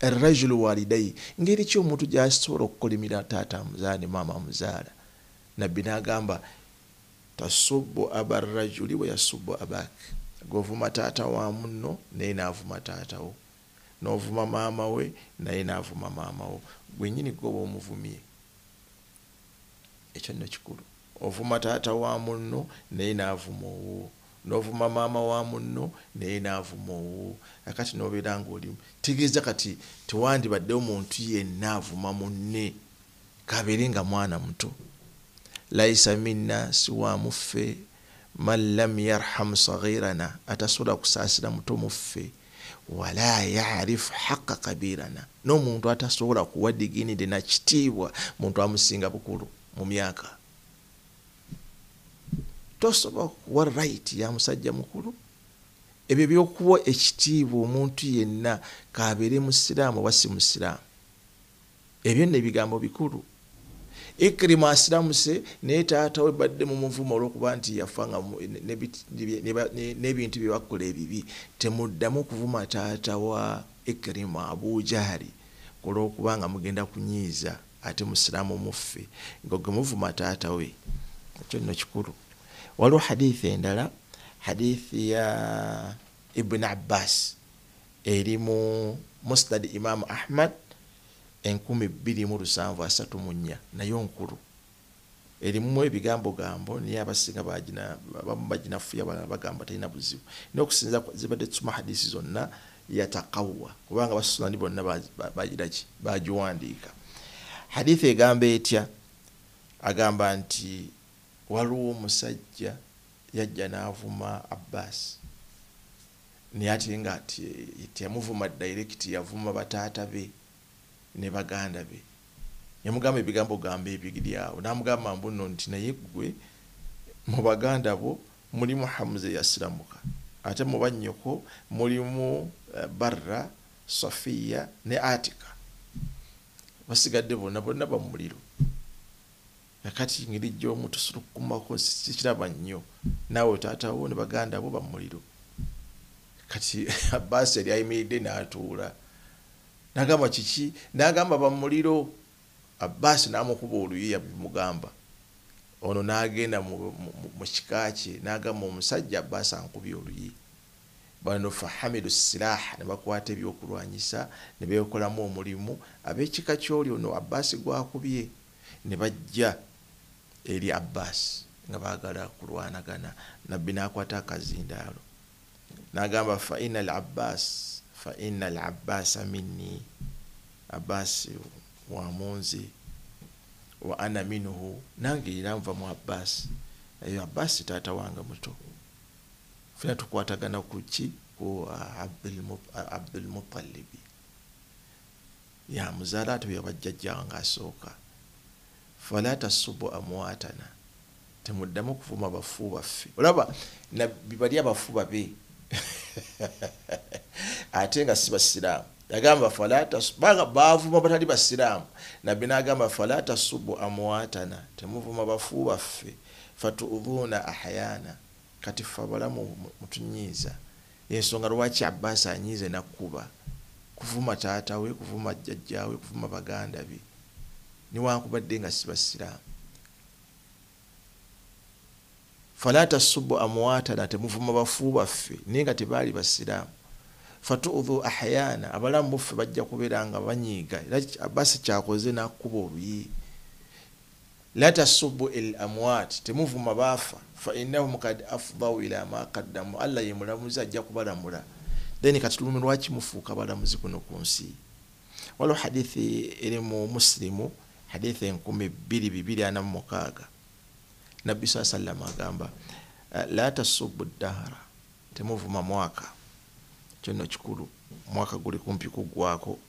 [SPEAKER 2] arrajulu walidayi ngeri ki omuntu gyasobola okukolimira taata amuzaala ne maama amuzaala nabbi n'agamba tasubbu aba rrajuli wa yasubbu abaki govuma taata wa munno naye naavuma taata wo novuma maama we naye naavuma maama wo gwenyini goba omuvumye ekyo nno kikulu ovuma taata wa munno naye naavuma owo novuma maama wa munno naye naavuma owo akati nobeera ngaolimu tegeeza kati tewandibadde omuntu yenna avuma munne kabeere nga mwana muto laisa minna siwa muffe man lam yarham saghirana atasobola kusaasira muto muffe wala yarif haqa kabirana n'omuntu atasobola kuwa diginide na kitiibwa muntu amusinga bukulu mu myaka tosobola kuwa right ya musajja mukulu ebyo byokuwa ekitiibwa omuntu yenna kabeere musiraamu oba si musiraamu ebyo nno ebigambo bikulu Ikrima asiramuse naye taata we badde mu muvumo olw'okuba nti yafa nga n'ebintu bye bakola ebibi temuddamu kuvuma taata wa Ikrima Abu Jahali olw'okuba nga mugenda kunyiiza ate musiraamu muffe nga muvuma taata we ekyo nno kikulu waliwo hadithi endala hadithi ya Ibn Abbas eri mu Musnad Imam Ahmad 2734 nayo nkulu erimu ebigambo gambo naye abasinga baginafuya bagamba talina buzibu n'okusinza zibadde tusoma hadisi zonna yataqawwa kubanga basunani bonna bagiwandiika hadithi egamba etya agamba nti waliwo omusajja yajja n'avuma Abbas naye ate nga teyamuvuma direct yavuma bataata be ne baganda be yamugamba ebigambo gamba ebigiri awo namugamba mbuno nti naye gwe mu baganda bo mulimu Hamza yasiramuka ate mu bannyoko mulimu Barra Safiya ne Atika basigadde bonna bamuliro akati ngiri jjo omuntu sulukumako sikiraba nnyo nawe taata wo ne baganda bo bamuliro kati Abbas yali ayimiridde n'atuula nagamba kiki nagamba bamuliro Abbas namukuba oluyiya bimugamba ono nagenda mu kikaache nagamba omusajja Abbas ankubye oluyi bano fahamidu silah ne bakwata ebyokulwanyisa ne beekolamu omulimu ab'ekika ky'oli ono Abbas gwakubye ne bajja eri Abbas nga baagala kulwanagana nabbi n'akwata akazindaalo nagamba fa inna al-Abbas minni Abbas wa munzi wa ana minhu nange iranva mu Abbas ayo Abbas taata wange muto fina tukwatagana kuki ku Abdul Muttalib ya muzalatu ya bajjajja wange asooka fala tasubbu amwatana temuddamu kuvuma bafu baffe olaba nabbi bali abafu babe ate nga si basiraamu yagamba falata baga bavuma batali basiraamu nabbi n'agamba falata subu amwatana temuvuma bafu baffe fatuudhuna ahyana kati fabalamu mutunyiiza ensonga lwaki Abbas anyiize nakkuba kuvuma taata we, kuvuma jjajja we, kuvuma baganda be niwankubadde nga si basiraamu. fala tasubbu amwatana, temuvuma bafu baffe naye nga tebaali basiraamu. fatuudhu ahyana, abalamu buffe bajja kubeera nga banyiiga era basi kyakoze nakuba oluyi. la tasubbu el amwat, temuvuma baafa. fa innahum kad afdau ila ma qaddamu, Allah ye mulamuzi ajja kubalamula. then katulumu lwaki mufuuka balamuzi kuno ku nsi? waliwo hadithi eri mu Muslimu, hadithi 2246, nabbi saa sallam agamba la tasubbu dahara, temuvuma mwaka. Kyono kikulu, mwaka guli kumpi kugwako.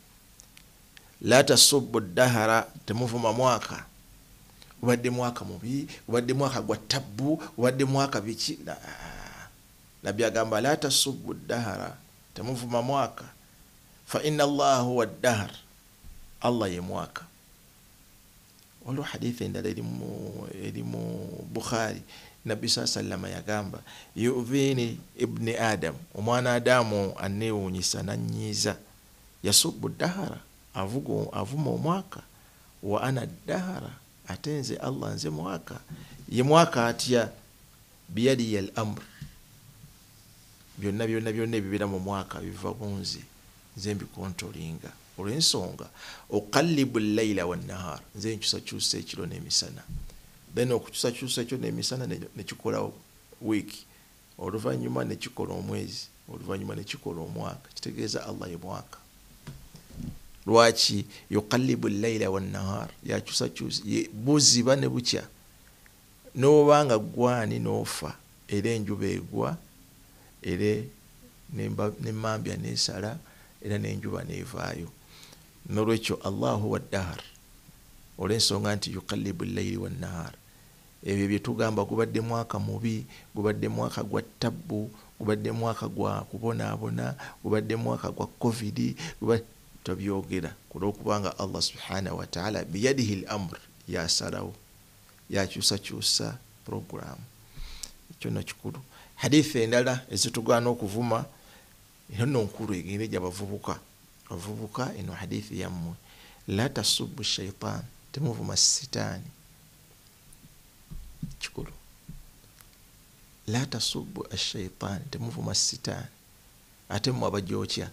[SPEAKER 2] la tasubbu dahara, temuvuma mwaka. Ubadde mwaka mubi, ubadde mwaka gwa tabbu, ubadde mwaka biki. Nabbi agamba la tasubbu dahara, temuvuma mwaka. fa inna Allah huwa dahar, Allah ye mwaka. Waliwo hadithi endala eri mu Bukhari, nabbi saa sallama yagamba yuvini ibni adam, omwana Adamu anewunyisa nanyiiza. yasubbu dahara, avuma omwaka. wa ana dahara, ate nze Allah nze mwaka. ye mwaka atya? biyadi al amr, byonna ebibeera mu mwaka biva kunze, nze mbikontolinga. olw'ensonga uqallibu layla wannahar, nze nkyusakyusa ekiro n'emisana. then okukyusakyusa ekyo n'emisana nekikola wiiki, oluvannyuma nekikola omwezi, oluvannyuma nekikola omwaka. kitegeeza Allah ye mwaka. lwaki? yuqallibu layla wannahar, yakyusakyusa, buziba ne bukya. n'obanga gwani n'ofa, era enjuba egwa, era n'emmambya n'esala, era n'enjuba n'evaayo. Nolwekyo Allahu waddahar, olw'ensonga nti yuqallibu layli wannahar. Ebyo bye tugamba gubadde mwaka mubi, gubadde mwaka gwa tabbu, gubadde mwaka gwa kubonaabona, gubadde mwaka gwa covid, tabyogera kulwokubanga Allah subhanahu wa ta'ala biyadihi al-amr, yasalawo, yakyusakyusa programu. Kyono kikulu. Hadithi endala ezitugaana okuvuma nno nkulu egenda gy'abavubuka. Abavubuka eno hadithi yammwe, la tasubbu shaitan, temuvuma sitaani. Kikulu. La tasubbu ash-shaitan, temuvuma sitaani. Ate mmwe abajookya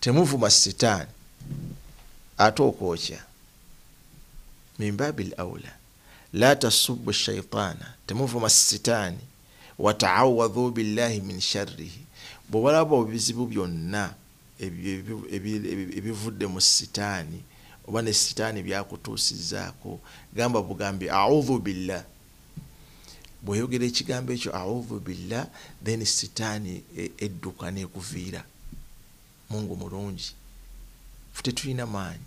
[SPEAKER 2] temuvuma sitaani, ate okwokya. min babil awla la tasubbu shaitana, temuvuma sitaani. wata'awadhu billahi min sharrihi, bw'obalaba ebizibu byonna ebivudde mu sitaani oba ne sitaani byakutuusizzaako, gamba bugambi a'udhu billah. bw'oyogera ekigambo ekyo a'udhu billah, then sitaani edduka n'ekuviira. Mungu mulungi, ffe tetulina maanyi,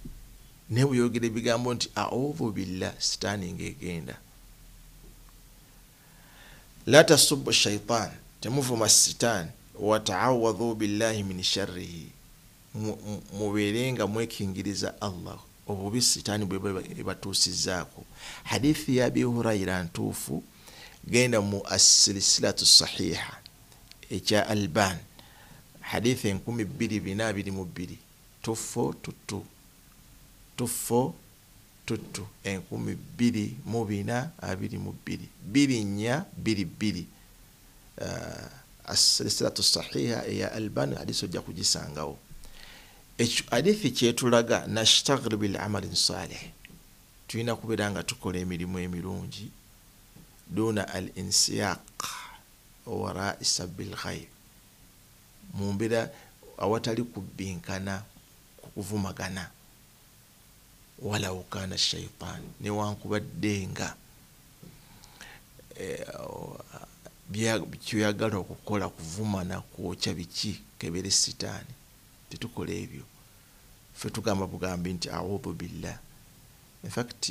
[SPEAKER 2] naye bw'oyogera ebigambo nti a'udhu billah, sitaani ng'egenda. la tasubbu shaitan, temuvuma sitaani. wata'awadhu billahi min sharrihi, mubeerenga mwekingiriza Allah obubi sitaani bwe batuusizzaako. hadithi ya Abi Hurayra ntuufu, genda mu as-silsilatu sahiha ekya Alban, hadithi 2222 2422 2422 2422 as-silsilatu sahiha ya Alban, hadithi ojja kugisangawo. Ekyo hadithi kyetulaga nashtaghilu bil amalin salih, tulina kubeera nga tukola emirimu emirungi, duna al insiyaq wara isabil ghayb, mu mbeera awatali kubbinkana, kukuvumagana. wala ukana shaitan, newankubadde nga kyoyagala okukola kuvumana, kwokya biki, kebere sitaani. Tetukola ebyo, ffe tugamba bugambi nti a'udhu billah. In fact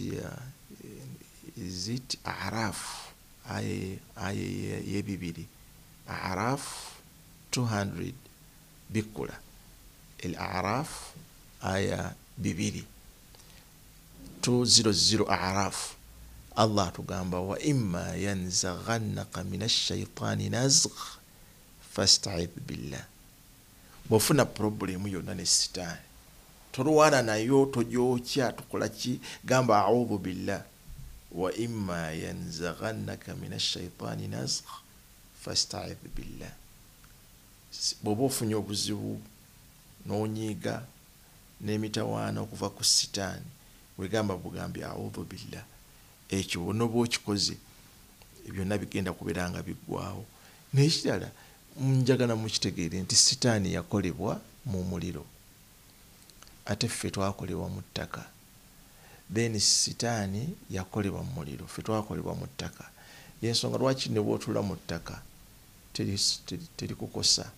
[SPEAKER 2] is it A'raf aye yebibiri, A'raf 200 bikula, al-A'raf aya 200 A'raf. Allah tugamba wa imma yanzaghannaka minash shaitani nazgh fasta'idh billah. bw'ofuna problemu yonna ne sitaani tolwana nayo togyokya tukola ki gamba audhu billah wa imma yanzaghannaka min ash-shaytani nazgh fasta'idh billah. Bw'oba ofunye obuzibu n'onyiiga n'emitawaana okuva ku sitaani wegamba bugambye audhu billah, ekyo n'oba okikoze byonna bigenda kubeera nga biggwawo. N'ekirala njagala mukitegeere nti sitaani yakolebwa mu muliro ate ffe twakolebwa mu ttaka. Then sitaani yakolebwa mu muliro, ffe twakolebwa mu ttaka. Y'ensonga lwaki ne bw'otula mu ttaka teri kukosa.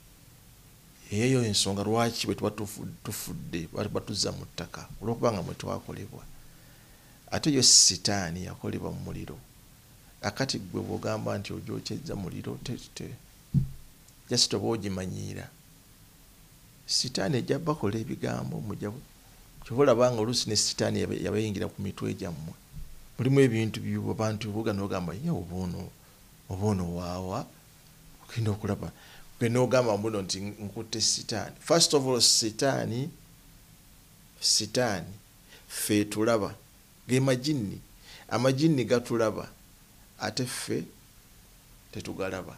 [SPEAKER 2] Eyo ensonga lwaki bwe tuba tufudde batuzza mu ttaka olw'okubanga mwe twakolebwa. Ate yo sitaani yakolebwa mu muliro. Akati gwe bw'ogamba nti ogyokyezza muliro just oba ogimanyiira. Sitaani ejja bakola ebigambo mujabu kyobalabanga oluusi ne sitaani yabayingira ku mitwe gyammwe. Mulimu ebintu by'abantu buga n'ogamba ye oba ono waawa ogenda okulaba ogenda ogamba mbuno nti nkutte sitaani. First of all sitaani ffe tulaba ge majinni, amajinni gatulaba ate ffe tetugalaba.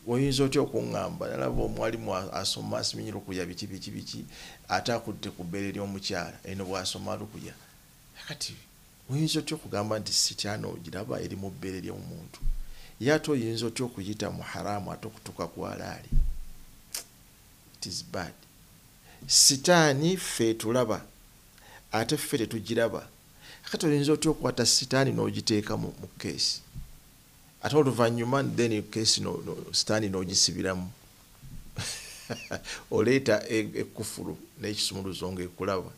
[SPEAKER 2] Oyinza otya okuŋŋamba nalaba omwalimu asoma asimenye lukuya biki ate akutte ku bbeere ly'omukyala eno bw'asoma lukuya. Kati oyinza otya okugamba nti sitaani ogiraba eri mu bbeere ly'omuntu? Ye ate oyinza otya okuyita mu haramu ate okutuuka ku halaali? It is bad. Sitaani ffe tulaba ate ffe tetugiraba. Kati oyinza otya okukwata sitaani n'ogiteeka mu keesi ate oluvannyuma then keesi sitaani n'ogisibiramu oleeta ekufulu n'ekisumuluzo ng'ekulaba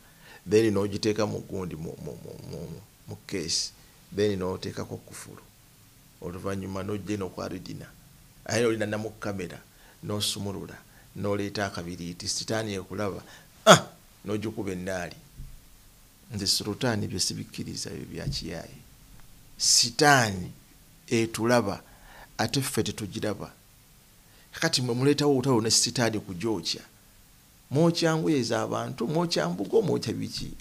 [SPEAKER 2] then n'ogiteeka mu gundi mu keesi then n'oteekako kufulu oluvannyuma n'ojja n'okwaridina aye olina namu kamera n'osumulula n'oleeta akabiriiti sitaani ekulaba n'ogikuba ennaali. Nze sultaani bye sibikkiriza ebyo bya kiyaaye. Sitaani etulaba ate ffe tetugiraba. Kati mwe muleetawo olutalo ne sitaani kugyokya mwokya ngoye z'abantu, mwokya mbugo, mwokya biki?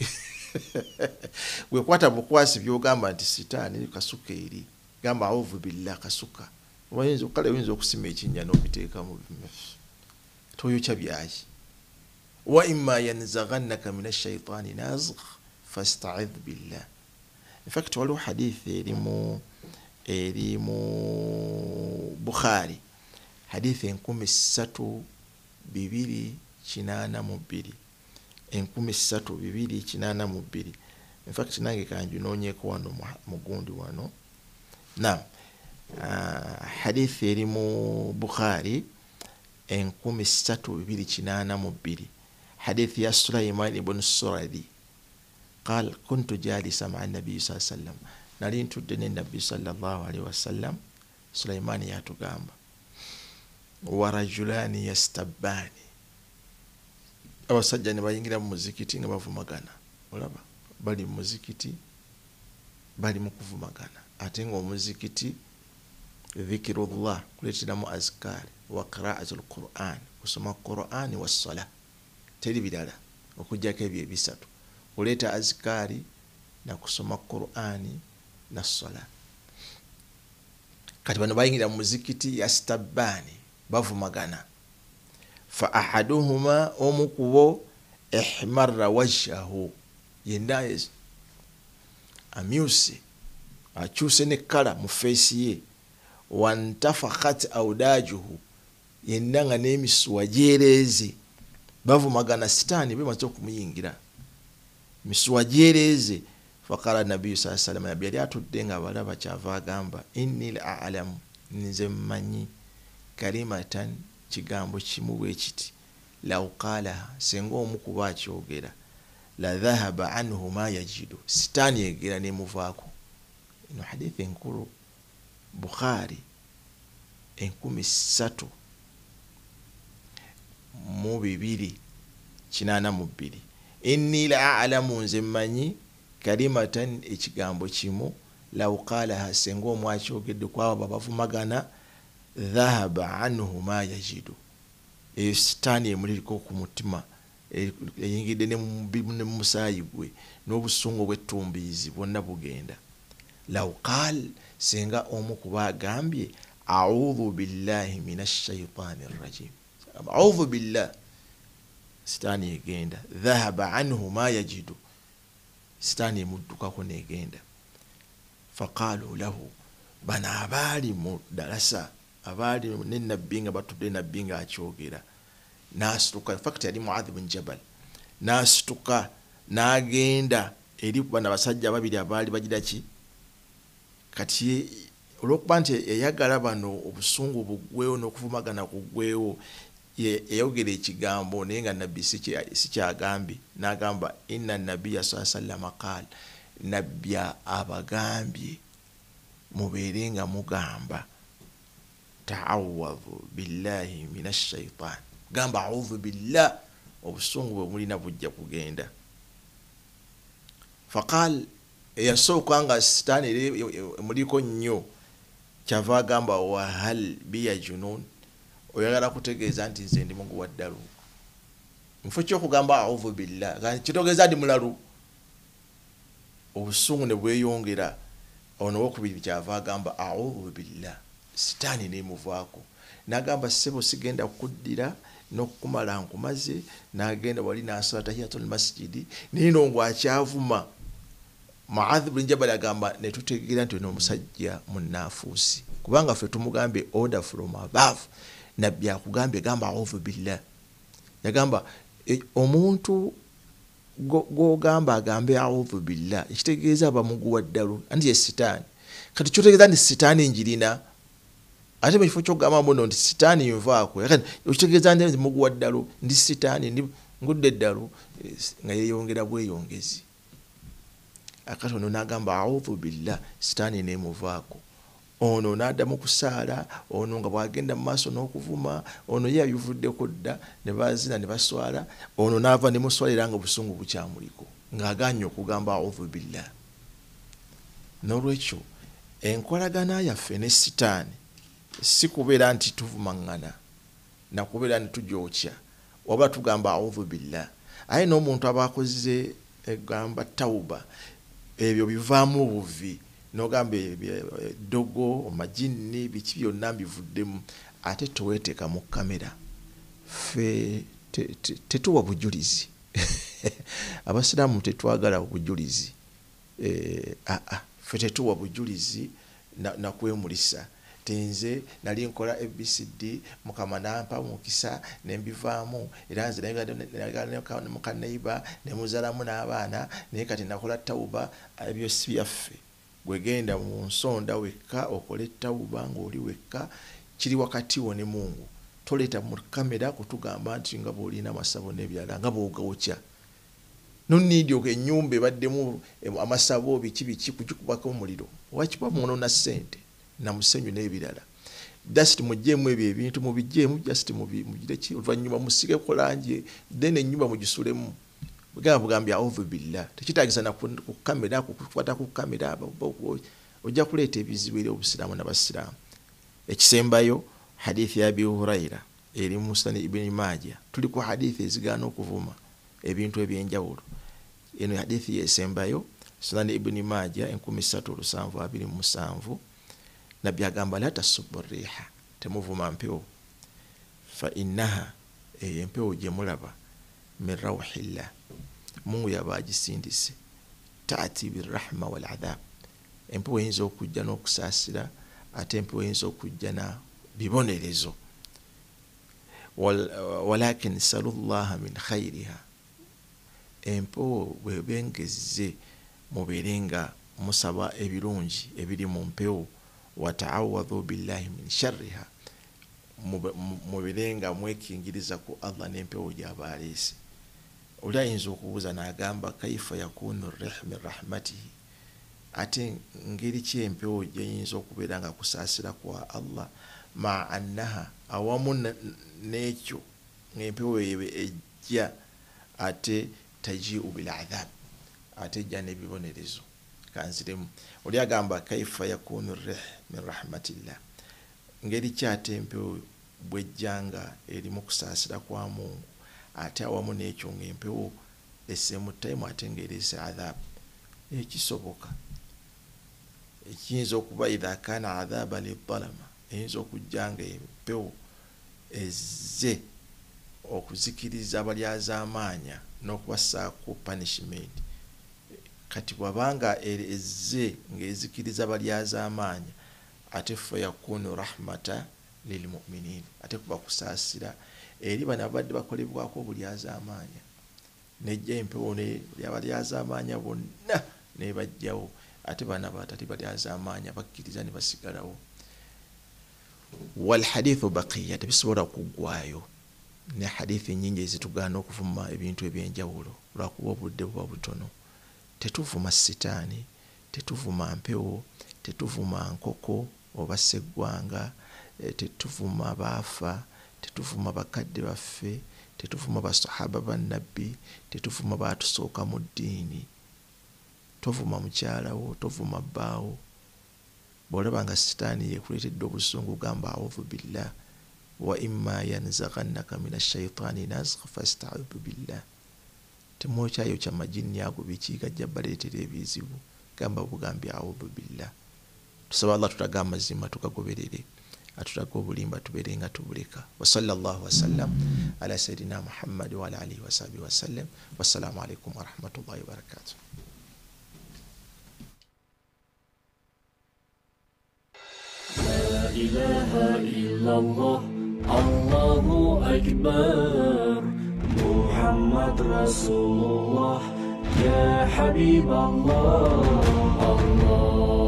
[SPEAKER 2] Wekwata bukwasi by'ogamba nti sitaani kasuka eri gamba audhu billah kasuka oyinza okusima ekinnya n'obiteekamu toyokya byaki. Wa imma yanzaghannaka min ash-shaytani nazgh fasta'idh billah. In fact waliwo hadithi eri mu Bukhari hadithi 3282 3282. In fact nange kanjinoonyeko wano mugundi wano. Naam, hadithi eri mu Bukhari 3282 hadithi ya Sulaiman ibn Suradi قال كنت جالسا مع النبي صلى الله عليه وسلم نالين تدني النبي صلى الله عليه وسلم سليمان ياتugamba ورجلان يستبان abasajja ne bayingira mu muzikiti nga bavumagana. Olaba bali mu muzikiti bali mu kuvumagana ate nga omuzikiti dhikirullah kuleteramu azkari wa qira'atul Qur'an kusoma Qur'ani wa ssala teri bilala okujjako ebyo ebisatu oleeta azkari na kusoma Qur'ani na ssala. Kati bano bayingira mu muzikiti yastabbani bavumagana. Fa ahaduhuma omukubo ihmarra wajhahu yenna amyuse akyuse ne kala mu face ye wantafakhat audajuhu yenna nga n'emisuwa gyereeze bavumagana sitaani bemaze okumuyingira misuwa gyereeze. Faqala nabiyyu sallallahu alayhi wasallam nabbi yali atudde nga abalaba kyava agamba inni la'alamu nze mmanyi kalimatan kigambo kimu bwe kiti law qalaha senga omu kuba akyogera la dhahaba anhu ma yajidu sitaani egera nemuvaako. Ino hadithi enkulu Bukhari 3282 inni la'alamu nze mmanyi kalimatan ekigambo kimu law qalaha senga omu akyogedde kwabo babavumagana dhahaba anhu ma yajidu eyo sitaani emuliriko ku mutima eyingidde ne musaayi gwe n'obusungu bw'ettumbiizi bwonna bugenda. law qaal singa omu kuba agambye audhu billahi min ashaitaani rrajim, audhu billah, sitaani egenda. dhahaba anhu ma yajidu, sitaani emuddukako negenda. faqaalu lahu, bano abaali mu dalasa abaali nenabbi nga batudde nabbi nga akyogera, nasituka, infact yali Muadh bin Jabal, nasituka n'agenda eri bano abasajja ababiri abaali bagira ki kati olwokuba nti yayagala bano obusungu bugwewo n'okuvumagana kugwewo, yayogera ekigambo naye nga nabbi sikyagambye, n'agamba inna nabiyya sallallahu alayhi wa sallam qaal, nabbi abagambye mubeere nga mugamba ta'awadhu billahi minash shaitan, gamba a'udhu billah, obusungu bwe mulina bujja kugenda. Faqal, eyasooka nga sitaani muliko nnyo, kyava agamba wa hal biya junun, oyagala kutegeeza nti nze ndi mugu wa ddalu. Mufo ky'okugamba a'udhu billah kitegeeza ndi mulalu. Obusungu ne bweyongera, ono wokubiri kyava agamba a'udhu billah, sitaani nemuvaako, n'agamba ssebo sigenda kuddira n'okumala nkumaze, n'agenda wali n'asala tahiyatul masjidi, nino ng'akyavuma. Muadh bin Jabal agamba ne tutegeera nti ono omusajja munnaafuusi, kubanga ffe tumugambye order from above, nabbi akugambye gamba a'udhu billah. Yagamba omuntu gogamba agambe a'udhu billah, ekitegeeza aba mugu wa ddalu, anti ye sitaani. Kati kyotegeeza nti sitaani njirina, ate mukifo ky'okugamba muno nti sitaani nvaako, ekitegeeza nti mugu wa ddalu, ndi sitaani, ndi ngudde eddalu, nga yeeyongera bweyongezi. Akati ono n'agamba a'udhu billah, sitaani nemuvaako. Ono n'addamu kusaala, ono nga bw'agenda mu maaso n'okuvuma, ono ye abivuddeko dda, ne bazina ne baswala, ono n'ava ne muswalira nga obusungu bukyamuliko, ng'agaanye okugamba a'udhu billah. N'olwekyo enkolagana yaffe ne sitaani si kubeera nti tuvumaŋŋana na kubeera nti tugyokya waba tugamba a'udhu billah. Aye n'omuntu aba akoze egamba tawuba, ebyo bivaamu obuvi, n'ogamba eddogo omajini biki byonna mbivuddemu, ate teweeteeka mu kamera. Ffe tetuwa bujulizi abasiraamu tetwagala bujulizi, ffe tetuwa bujulizi na kwemulisa. Tenze nali nkola ABCD, Mukama nampa mukisa nembivaamu, era nze nayagala mukaneiba nemuzalamu n'abaana, naye kati nakola tawuba. Ebyo si byaffe. Gwegenda mu nsonda wekka okole tawuba ng'oli wekka, kiri wakati wo ne Mungu. Toleeta mu kamera kutugamba nti nga bw'olina amasabo n'ebirala nga bw'ogawokya. Noniidi ennyumba ebaddemu amasabo biki kugikubako omuliro, wakiba mwonoona ssente na musenyu n'ebirala. Just mugyeemu ebyo ebintu mubigyeemu, just mugireki, oluvannyuma musigeko langi, then ennyumba mugisulemu. Bugambye a'udhu billah, tekitaagisa na ku kamera, kukwata ku kamera, ojja kuleeta ebizibu eri obusiraamu n'abasiraamu. Ekisembayo hadithi ya Abi Huraira eri mu Sunan Ibn Majah. Tuli ku hadithi ezigaana okuvuma ebintu ebyenjawulo. Eno hadithi yesembayo Sunan Ibn Majah 3727. Nabbi agamba la tasubbu riha, temuvuma mpewo, fa innaha, empewo gye mulaba, min rawhillah, Mungu yaba agisindise, taati birrahma wal adhab. Empewo eyinza okujja n'okusaasira, ate empewo eyinza okujja na bibonerezo. Walakin salullaha min khayriha, empewo bwebengezze mubeere nga musaba ebirungi ebiri mu mpewo. Wa ta'awadhu billahi min sharriha, mubeere nga mwekingiriza ku Allah n'empewo gy'aba aleese. Oli ayinza okubuuza n'agamba kaifa yakunu min rahmatihi, ate ngeri ki empewo gy'eyinza okubeera nga kusaasira kwa Allah, ma annaha, awamu n'ekyo ng'empewo ejja ate taji'u bil adhab, ate ejja n'ebibonerezo. Kanziremu oli agamba kaifa yakunu min rahmatillah, ngeri ki ate empewo bwejjanga erimu kusaasira kwa Mungu ate awamu n'ekyo ng'empewo essemu ttaimu ate ng'ereese adhaabu ekisoboka ekiyinza okuba idha kana adhaaba lidhalama eyinza okujja nga empewo ezze okuzikiriza abalyazaamaanya n'okubassaako punishment kati bwabanga ezze ng'ezikiriza abalyazaamaanya ate fa yakunu rahmata lilmuminin ate kuba kusaasira eri bano abadde bakolebwako obulyazaamaanya nejja empewo abalyazaamaanya bonna nebajjawo ate bana batali balyazaamaanya bakkiriza ne basigalawo. Walhadithu baqiya, tebisobola kuggwayo ne hadithi nyingi ezitugaana okuvuma ebintu ebyenjawulo lwakuba obudde buba butono. Tetuvuma sitaani, tetuvuma mpewo, tetuvuma nkoko oba sseggwanga, tetuvuma baafa, tetuvuma bakadde baffe, tetuvuma basahaba bannabbi, tetuvuma baatusooka mu ddiini. Tovuma mukyalawo, tovuma bbaawo. Bw'olaba nga sitaani yekuleetedde obusungu gamba a'udhu billah wa imma yanzaghannaka mina shaytaani nazgh fasta'udhu billah. Temwokyayo kya majinni ago biki gajja baleetera ebizibu, gamba bugambye a'udhu billah. Tusaba Allah tutaga amazima tugagoberere, atutaga obulimba tubeere nga tubuleka. Wa sallallahu wasallam ala sayidina Muhammad wa ala alihi wa sahbihi wasallam. Wassalamu alaikum wa rahmatullahi wa barakatuh.
[SPEAKER 1] لا إله إلا الله الله أكبر محمد رسول الله يا حبيب الله الله